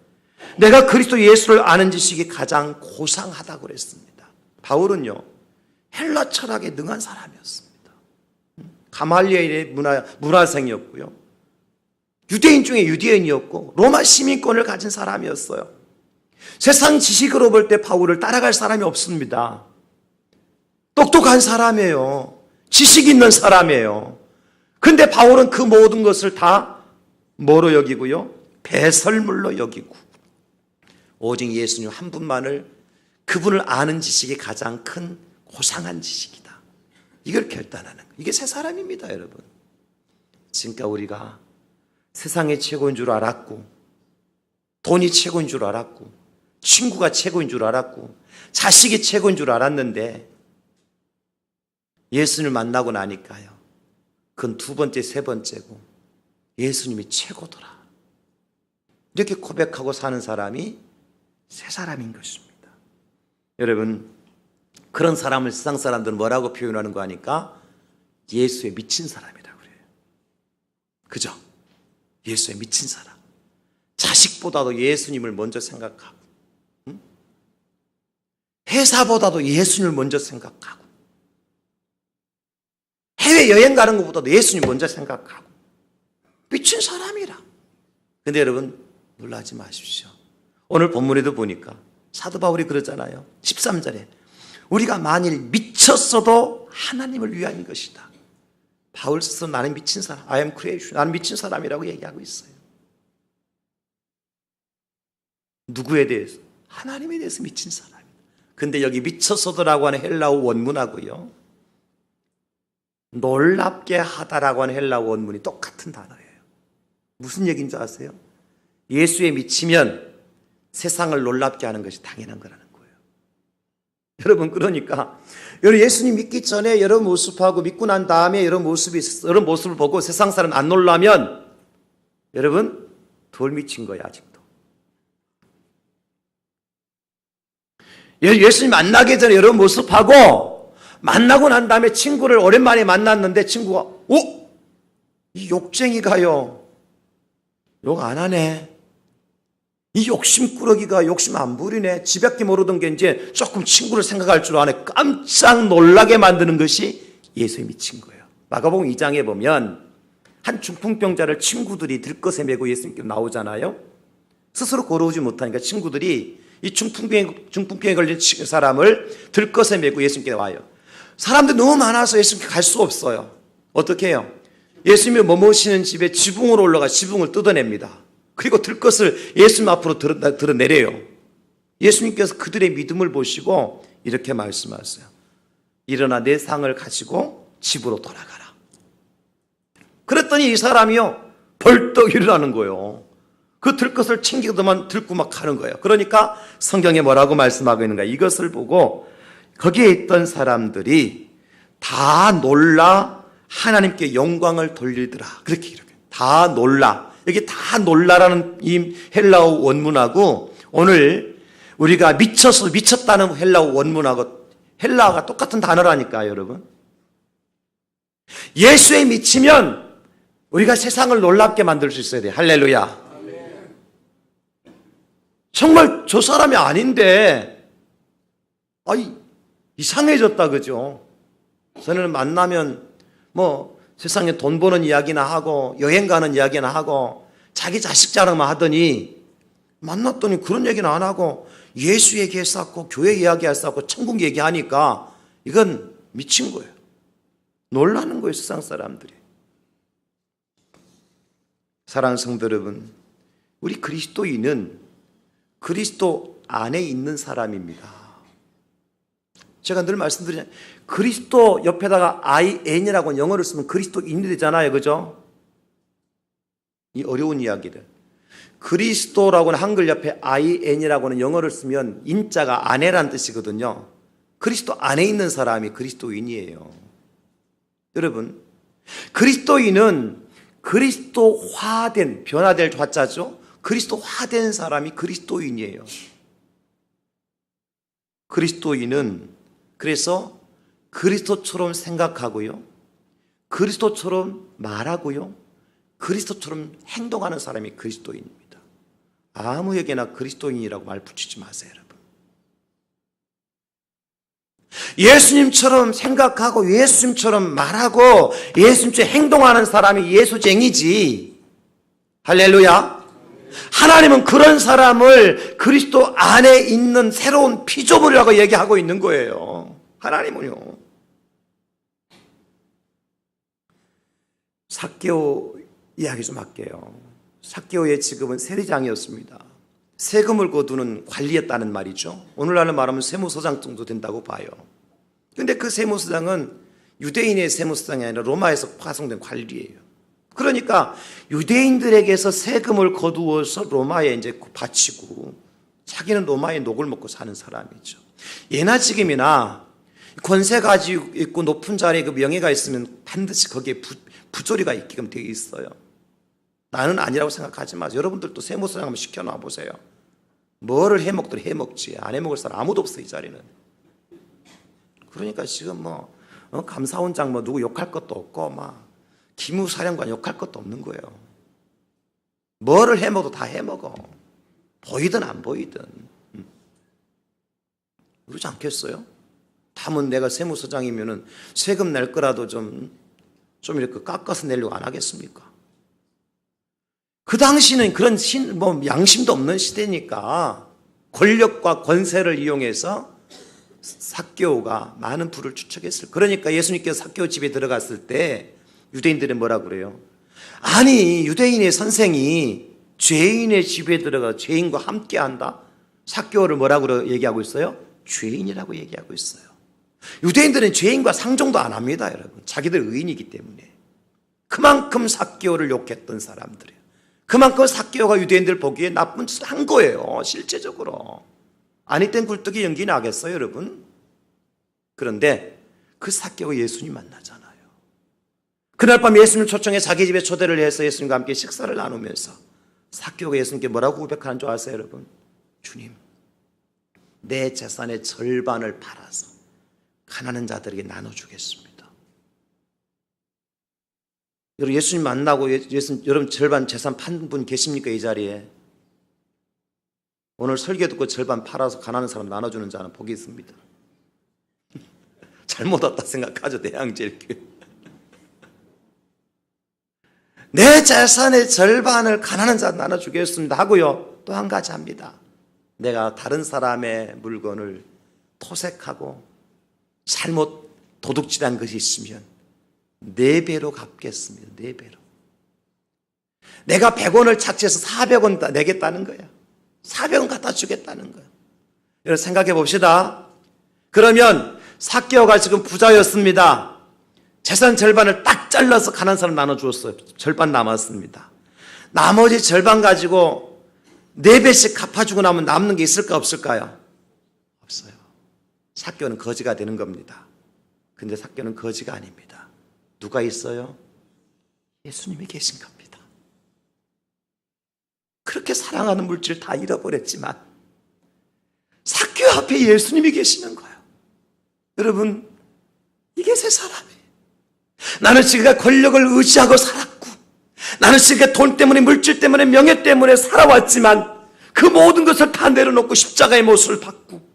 내가 그리스도 예수를 아는 지식이 가장 고상하다고 그랬습니다. 바울은요, 헬라 철학에 능한 사람이었습니다. 가말리엘의 문화생이었고요, 유대인 중에 유대인이었고 로마 시민권을 가진 사람이었어요. 세상 지식으로 볼 때 바울을 따라갈 사람이 없습니다. 똑똑한 사람이에요. 지식 있는 사람이에요. 근데 바울은 그 모든 것을 다 뭐로 여기고요? 배설물로 여기고, 오직 예수님 한 분만을, 그분을 아는 지식이 가장 큰 고상한 지식이다, 이걸 결단하는 거예요. 이게 새 사람입니다, 여러분. 그러니까 우리가 세상이 최고인 줄 알았고, 돈이 최고인 줄 알았고, 친구가 최고인 줄 알았고, 자식이 최고인 줄 알았는데 예수님을 만나고 나니까요, 그건 두 번째, 세 번째고 예수님이 최고더라, 이렇게 고백하고 사는 사람이 새 사람인 것입니다. 여러분, 그런 사람을 세상 사람들은 뭐라고 표현하는 거 아니까? 예수에 미친 사람이라고 그래요. 그죠? 예수에 미친 사람. 자식보다도 예수님을 먼저 생각하고, 회사보다도 예수님을 먼저 생각하고, 해외여행 가는 것보다도 예수님 먼저 생각하고, 미친 사람이라. 근데 여러분, 놀라지 마십시오. 오늘 본문에도 보니까 사도 바울이 그러잖아요. 13절에 우리가 만일 미쳤어도 하나님을 위한 것이다. 바울 스스로 나는 미친 사람, I am creation, 나는 미친 사람이라고 얘기하고 있어요. 누구에 대해서? 하나님에 대해서 미친 사람. 근데 여기 미쳤어도라고 하는 헬라어 원문하고요, 놀랍게 하다라고 하는 헬라어 원문이 똑같은 단어예요. 무슨 얘기인지 아세요? 예수에 미치면 세상을 놀랍게 하는 것이 당연한 거라는 거예요. 여러분, 그러니까 여러분 예수님 믿기 전에 여러 모습하고 믿고 난 다음에 여러 모습을 보고 세상 사람 안 놀라면 여러분 덜 미친 거예요, 아직도. 예수님 만나기 전에 여러 모습하고 만나고 난 다음에 친구를 오랜만에 만났는데 친구가 이 욕쟁이가요, 욕 안 하네, 이 욕심꾸러기가 욕심 안 부리네, 지밖에 모르던 게 이제 조금 친구를 생각할 줄 아네, 깜짝 놀라게 만드는 것이 예수에 미친 거예요. 마가복음 2장에 보면 한 중풍병자를 친구들이 들것에 메고 예수님께 나오잖아요. 스스로 걸어오지 못하니까 친구들이 이 중풍병에 걸린 사람을 들것에 메고 예수님께 와요. 사람들이 너무 많아서 예수님께 갈 수 없어요. 어떻게 해요? 예수님이 머무시는 집에 지붕으로 올라가 지붕을 뜯어냅니다. 그리고 들것을 예수님 앞으로 드러내려요. 예수님께서 그들의 믿음을 보시고 이렇게 말씀하세요. 일어나 내 상을 가지고 집으로 돌아가라. 그랬더니 이 사람이요, 벌떡 일어나는 거예요. 그 들것을 챙기더만 들고 막 가는 거예요. 그러니까 성경에 뭐라고 말씀하고 있는가? 이것을 보고 거기에 있던 사람들이 다 놀라 하나님께 영광을 돌리더라. 그렇게 다 놀라. 여기 다 놀라라는 이 헬라어 원문하고 오늘 우리가 미쳤다는 헬라어 원문하고 헬라어가 똑같은 단어라니까요, 여러분. 예수에 미치면 우리가 세상을 놀랍게 만들 수 있어야 돼요. 할렐루야. 정말 저 사람이 아닌데 이상해졌다, 그죠? 저는 만나면 뭐 세상에 돈 버는 이야기나 하고 여행 가는 이야기나 하고 자기 자식 자랑만 하더니 만났더니 그런 얘기는 안 하고 예수 얘기했었고 교회 이야기했었고 천국 얘기하니까 이건 미친 거예요. 놀라는 거예요, 세상 사람들이. 사랑하는 성도 여러분, 우리 그리스도인은 그리스도 안에 있는 사람입니다. 제가 늘 말씀드리잖아요. 그리스도 옆에다가 IN이라고 영어를 쓰면 그리스도인이 되잖아요, 그죠? 이 어려운 이야기들. 그리스도라고는 한글 옆에 IN이라고는 영어를 쓰면 인자가 안에라는 뜻이거든요. 그리스도 안에 있는 사람이 그리스도인이에요. 여러분, 그리스도인은 그리스도화된, 변화될 화자죠. 그리스도화된 사람이 그리스도인이에요. 그리스도인은 그래서 그리스도처럼 생각하고요, 그리스도처럼 말하고요, 그리스도처럼 행동하는 사람이 그리스도인입니다. 아무에게나 그리스도인이라고 말 붙이지 마세요, 여러분. 예수님처럼 생각하고 예수님처럼 말하고 예수님처럼 행동하는 사람이 예수쟁이지. 할렐루야. 하나님은 그런 사람을 그리스도 안에 있는 새로운 피조물이라고 얘기하고 있는 거예요. 하나님은요. 삭개오 이야기 좀 할게요. 삭개오의 직업은 세리장이었습니다. 세금을 거두는 관리였다는 말이죠. 오늘날로 말하면 세무서장 정도 된다고 봐요. 그런데 그 세무서장은 유대인의 세무서장이 아니라 로마에서 파송된 관리예요. 그러니까 유대인들에게서 세금을 거두어서 로마에 이제 바치고 자기는 로마의 녹을 먹고 사는 사람이죠. 예나 지금이나 권세 가지고 있고 높은 자리에 그 명예가 있으면 반드시 거기에 부조리가 있게끔 되어 있어요. 나는 아니라고 생각하지 마세요. 여러분들도 세무서장 한번 시켜놔 보세요. 뭐를 해먹든 해먹지. 안 해먹을 사람 아무도 없어, 이 자리는. 그러니까 지금 감사원장 누구 욕할 것도 없고 기무사령관 욕할 것도 없는 거예요. 뭐를 해먹어도 다 해먹어. 보이든 안 보이든. 그러지 않겠어요? 다만 내가 세무서장이면은 세금 낼 거라도 좀 이렇게 깎아서 내려고 안 하겠습니까? 그 당시는 그런 양심도 없는 시대니까 권력과 권세를 이용해서 삭개오가 많은 부를 추적했을. 그러니까 예수님께서 삭개오 집에 들어갔을 때 유대인들이 뭐라 그래요? 아니, 유대인의 선생이 죄인의 집에 들어가 죄인과 함께 한다? 삭개오를 뭐라고 얘기하고 있어요? 죄인이라고 얘기하고 있어요. 유대인들은 죄인과 상종도 안 합니다, 여러분. 자기들 의인이기 때문에. 그만큼 삭개오를 욕했던 사람들이에요. 그만큼 삭개오가 유대인들 보기에 나쁜 짓을 한 거예요, 실제적으로. 아니 땐 굴뚝이 연기 나겠어요, 여러분? 그런데 그 삭개오가 예수님 만나잖아요. 그날 밤 예수님 초청해 자기 집에 초대를 해서 예수님과 함께 식사를 나누면서 삭개오가 예수님께 뭐라고 고백하는 줄 아세요, 여러분? 주님, 내 재산의 절반을 팔아서 가난한 자들에게 나눠주겠습니다. 여러분, 예수님 만나고 여러분 절반 재산 판 분 계십니까, 이 자리에? 오늘 설교 듣고 절반 팔아서 가난한 사람 나눠주는 자는 복이 있습니다. 잘못 왔다 생각하죠, 대양제일교회. 내 재산의 절반을 가난한 자한테 나눠주겠습니다 하고요, 또 한 가지 합니다. 내가 다른 사람의 물건을 토색하고 잘못 도둑질한 것이 있으면 4배로 갚겠습니다. 4배로. 내가 100원을 착취해서 400원 내겠다는 거야. 400원 갖다 주겠다는 거야. 여러분 생각해 봅시다. 그러면 삭개오가 지금 부자였습니다. 재산 절반을 딱 잘라서 가난한 사람 나눠주었어요. 절반 남았습니다. 나머지 절반 가지고 4배씩 갚아주고 나면 남는 게 있을까 없을까요? 없어요. 삭개오는 거지가 되는 겁니다. 근데 삭개오는 거지가 아닙니다. 누가 있어요? 예수님이 계신 겁니다. 그렇게 사랑하는 물질 다 잃어버렸지만 삭개오 앞에 예수님이 계시는 거예요. 여러분, 이게 새 사람이에요. 나는 지금까지 권력을 의지하고 살았고, 나는 지금까지 돈 때문에, 물질 때문에, 명예 때문에 살아왔지만 그 모든 것을 다 내려놓고 십자가의 모습을 받고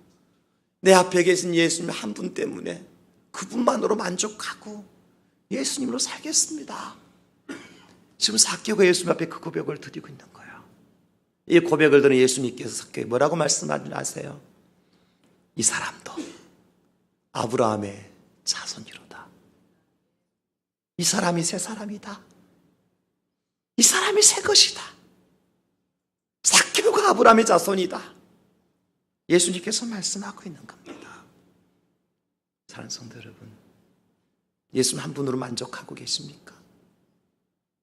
내 앞에 계신 예수님 한 분 때문에 그분만으로 만족하고 예수님으로 살겠습니다. 지금 삭개오가 예수님 앞에 그 고백을 드리고 있는 거예요. 이 고백을 들은 예수님께서 삭개오에게 뭐라고 말씀하시는지 아세요? 이 사람도 아브라함의 자손이로다. 이 사람이 새 사람이다. 이 사람이 새 것이다. 삭개오가 아브라함의 자손이다. 예수님께서 말씀하고 있는 겁니다. 사랑하는 성도 여러분, 예수님 한 분으로 만족하고 계십니까?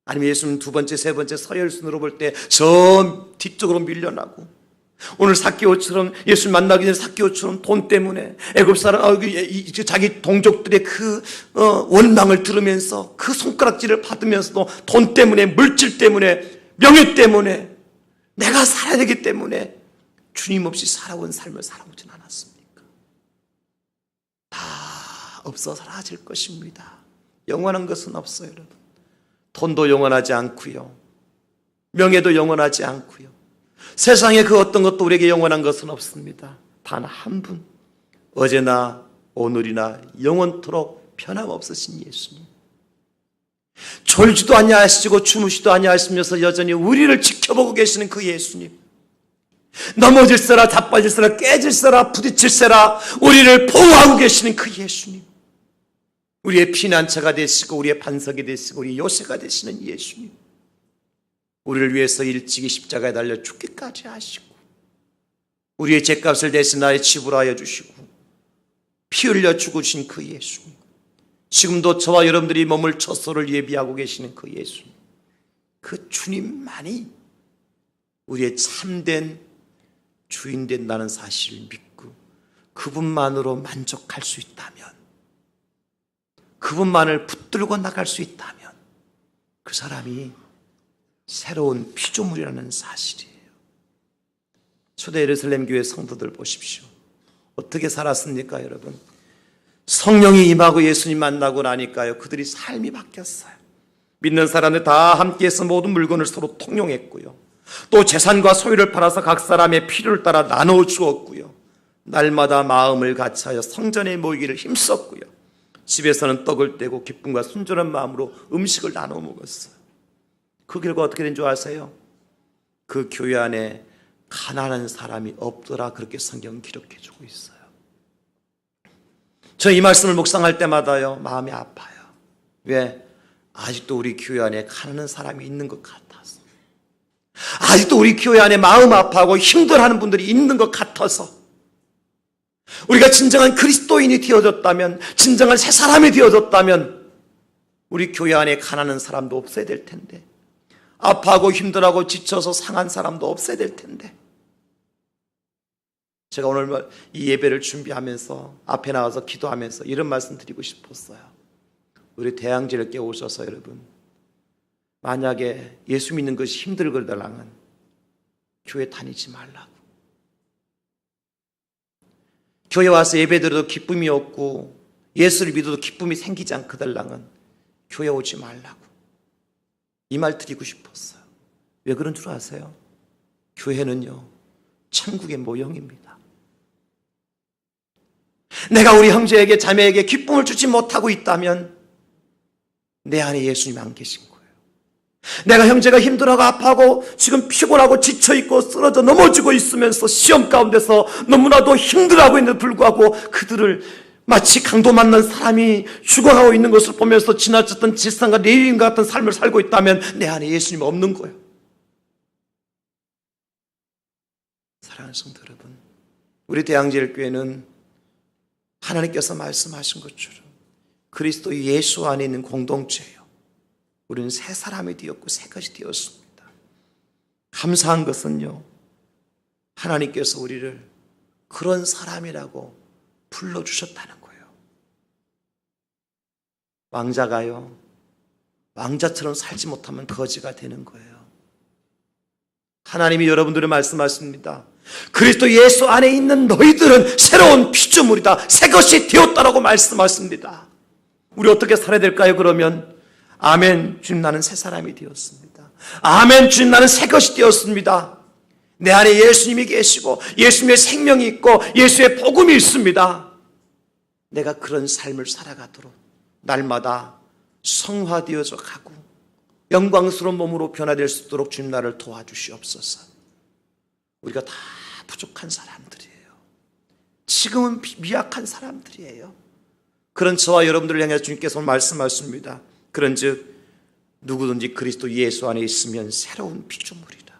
아니면 예수님 두 번째, 세 번째 서열순으로 볼 때 저 뒤쪽으로 밀려나고, 오늘 삭개오처럼 예수님 만나기 전에 삭개오처럼 돈 때문에 애굽 사람 자기 동족들의 그 원망을 들으면서 그 손가락질을 받으면서도 돈 때문에, 물질 때문에, 명예 때문에, 내가 살아야 되기 때문에 주님 없이 살아온 삶을 살아오진 않았습니까? 다 없어 사라질 것입니다. 영원한 것은 없어요, 여러분. 돈도 영원하지 않고요. 명예도 영원하지 않고요. 세상에 그 어떤 것도 우리에게 영원한 것은 없습니다. 단 한 분, 어제나 오늘이나 영원토록 변함없으신 예수님. 졸지도 아니하시고 주무시도 아니하시면서 여전히 우리를 지켜보고 계시는 그 예수님. 넘어질세라 자빠질세라 깨질세라 부딪힐세라 우리를 보호하고 계시는 그 예수님. 우리의 피난처가 되시고 우리의 반석이 되시고 우리의 요새가 되시는 예수님. 우리를 위해서 일찍이 십자가에 달려 죽기까지 하시고 우리의 죄값을 대신하여 지불하여 주시고 피 흘려 죽으신 그 예수님. 지금도 저와 여러분들이 머물 처소를 예비하고 계시는 그 예수님. 그 주님만이 우리의 참된 주인 된다는 사실을 믿고 그분만으로 만족할 수 있다면, 그분만을 붙들고 나갈 수 있다면 그 사람이 새로운 피조물이라는 사실이에요. 초대 예루살렘 교회 성도들 보십시오. 어떻게 살았습니까, 여러분? 성령이 임하고 예수님 만나고 나니까요, 그들이 삶이 바뀌었어요. 믿는 사람들 다 함께해서 모든 물건을 서로 통용했고요. 또 재산과 소유를 팔아서 각 사람의 필요를 따라 나누어 주었고요. 날마다 마음을 같이하여 성전에 모이기를 힘썼고요. 집에서는 떡을 떼고 기쁨과 순전한 마음으로 음식을 나눠 먹었어요. 그 결과 어떻게 된 줄 아세요? 그 교회 안에 가난한 사람이 없더라, 그렇게 성경은 기록해 주고 있어요. 저 이 말씀을 묵상할 때마다요, 마음이 아파요. 왜? 아직도 우리 교회 안에 가난한 사람이 있는 것 같아서, 아직도 우리 교회 안에 마음 아파하고 힘들어하는 분들이 있는 것 같아서, 우리가 진정한 그리스도인이 되어졌다면, 진정한 새 사람이 되어졌다면 우리 교회 안에 가난한 사람도 없어야 될 텐데, 아파하고 힘들어하고 지쳐서 상한 사람도 없어야 될 텐데. 제가 오늘 이 예배를 준비하면서 앞에 나와서 기도하면서 이런 말씀 드리고 싶었어요. 우리 대양지를 오셔서 여러분, 만약에 예수 믿는 것이 힘들거든 교회 다니지 말라고. 교회 와서 예배 드려도 기쁨이 없고 예수를 믿어도 기쁨이 생기지 않거든 교회 오지 말라고. 이 말 드리고 싶었어요. 왜 그런 줄 아세요? 교회는요, 천국의 모형입니다. 내가 우리 형제에게 자매에게 기쁨을 주지 못하고 있다면 내 안에 예수님이 안 계신 거예요. 내가 형제가 힘들어하고 아파하고 지금 피곤하고 지쳐있고 쓰러져 넘어지고 있으면서 시험 가운데서 너무나도 힘들어하고 있는데 불구하고 그들을 마치 강도 만난 사람이 죽어가고 있는 것을 보면서 지나쳤던 질상과 레위인과 같은 삶을 살고 있다면 내 안에 예수님이 없는 거예요. 사랑하는 성도 여러분, 우리 대양제일교회는 하나님께서 말씀하신 것처럼 그리스도 예수 안에 있는 공동체예요. 우리는 새 사람이 되었고 새 것이 되었습니다. 감사한 것은요, 하나님께서 우리를 그런 사람이라고 불러주셨다는 거예요. 왕자가요, 왕자처럼 살지 못하면 거지가 되는 거예요. 하나님이 여러분들을 말씀하십니다. 그리스도 예수 안에 있는 너희들은 새로운 피조물이다, 새 것이 되었다라고 말씀하십니다. 우리 어떻게 살아야 될까요? 그러면 아멘, 주님 나는 새 사람이 되었습니다. 아멘, 주님 나는 새 것이 되었습니다. 내 안에 예수님이 계시고 예수님의 생명이 있고 예수의 복음이 있습니다. 내가 그런 삶을 살아가도록 날마다 성화되어져 가고 영광스러운 몸으로 변화될 수 있도록 주님 나를 도와주시옵소서. 우리가 다 부족한 사람들이에요. 지금은 미약한 사람들이에요. 그런 저와 여러분들을 향해 주님께서 말씀하십니다. 그런즉 누구든지 그리스도 예수 안에 있으면 새로운 피조물이다.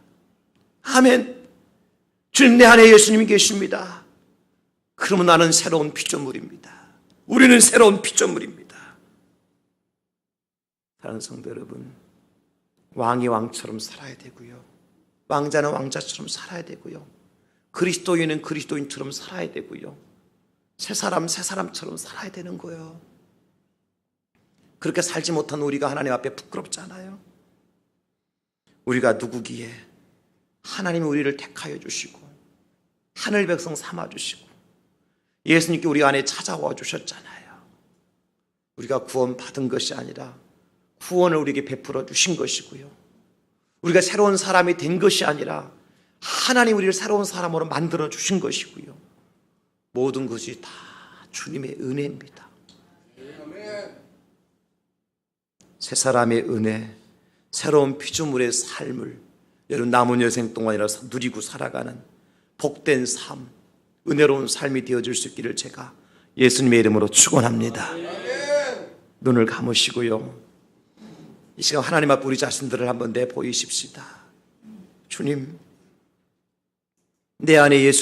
아멘. 주님 내 안에 예수님이 계십니다. 그러면 나는 새로운 피조물입니다. 우리는 새로운 피조물입니다. 사랑하는 성도 여러분, 왕이 왕처럼 살아야 되고요, 왕자는 왕자처럼 살아야 되고요, 그리스도인은 그리스도인처럼 살아야 되고요, 새 사람처럼 살아야 되는 거예요. 그렇게 살지 못한 우리가 하나님 앞에 부끄럽잖아요. 우리가 누구기에 하나님이 우리를 택하여 주시고 하늘 백성 삼아 주시고 예수님께 우리 안에 찾아와 주셨잖아요. 우리가 구원 받은 것이 아니라 구원을 우리에게 베풀어 주신 것이고요. 우리가 새로운 사람이 된 것이 아니라 하나님 우리를 새로운 사람으로 만들어 주신 것이고요. 모든 것이 다 주님의 은혜입니다. 새 사람의 은혜, 새로운 피조물의 삶을 여러분 남은 여생 동안이라서 누리고 살아가는 복된 삶, 은혜로운 삶이 되어질 수 있기를 제가 예수님의 이름으로 축원합니다. 눈을 감으시고요. 이 시간 하나님 앞에 우리 자신들을 한번 내보이십시다. 주님, 내 안에 예수